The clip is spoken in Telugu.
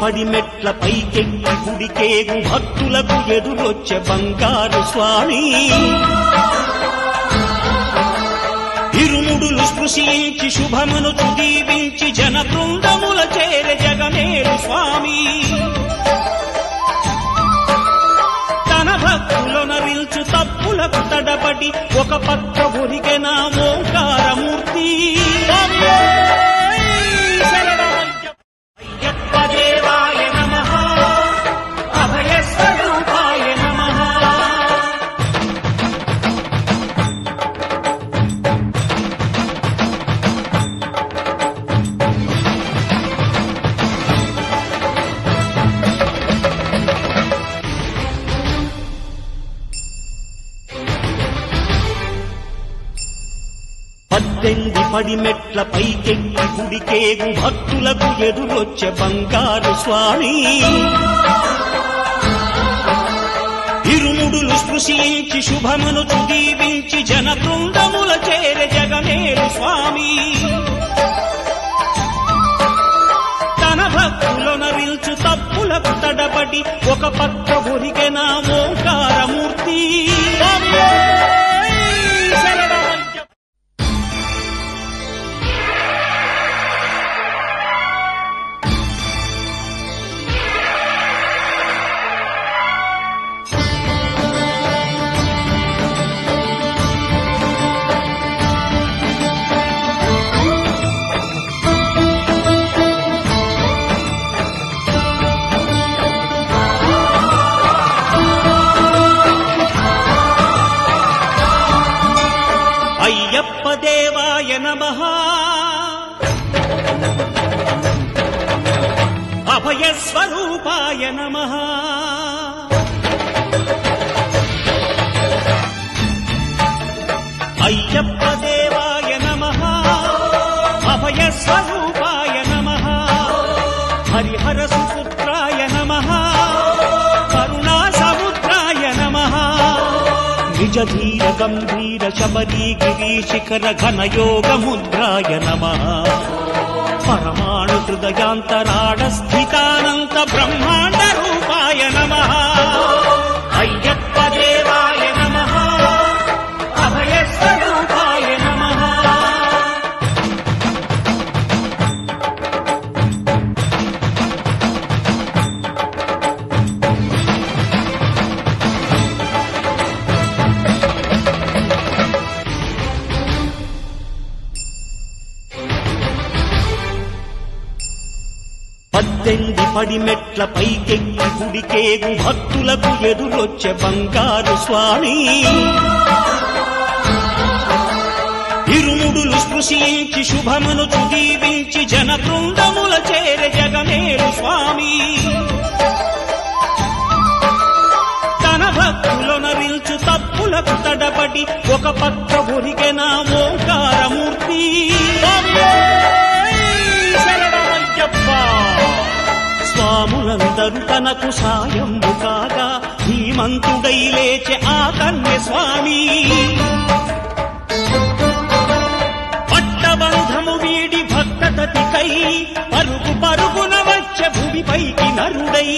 పడి మెట్ల పైకెక్కి గుడికేగు భక్తులకు ఎదురొచ్చే బంగారు స్వామి ఇరుముడులు స్పృశించి శుభమును దీవించి జన బృందముల చేరే జగమేలు స్వామి తన భక్తులను నిల్చు తప్పులకు తడబడి ఒక పక్క ఒరిగెన ఓంకారమూర్తి అయ్యప్ప దేవాయ నమః అభయ స్వరూపాయ నమః పద్దెనిమిది పడి మెట్ల పైకెక్కి గుడికేగు భక్తులకు ఎదురొచ్చే బంగారు స్వామి ఇరుముడులు స్పృశించి శుభమును దీవించి జన బృందముల చేరే జగమేలు స్వామి తన భక్తులను నిల్చు తప్పులకు తడబడి ఒక పక్క ఒరిగెన ఓంకారమూర్తి అయ్యప్ప దేవాయ నమః అభయ స్వరూపాయ నమః అయ్యప్ప దేవాయ నమః అభయ స్వరూపాయ నమః హరిహర సుపుత్రాయ నమః కరుణా సముద్రాయ నమః నిజ ధీర గంభీర శబరీ గిరి శిఖర ఘనయోగ ముద్రాయ నమః పరమాణు హృదయాంతరాడ స్థితానంత బ్రహ్మాండ రూపాయ నమః అయ్యప్ప దేవాయ నమః అభయ స్వరూపాయ నమః పద్దెనిమిది పడి మెట్ల పైకెక్కి గుడికేగు భక్తులకు ఎదురొచ్చే బంగారు స్వామి ఇరుముడులు స్పృశించి శుభమును దీవించి జన బృందముల చేరే జగమేలు స్వామి తన భక్తులను నిల్చు తప్పులకు తడబడి ఒక పక్క ఒరిగెన ఓంకారమూర్తి స్వాములందరూ తనకు సాయంబు కాగా ధీమంతుడై లేచే ఆ కన్య స్వామి పట్టబంధము వీడి భక్తతతికై పరుగు పరుగున వచ్చే భూమిపైకి నరుడై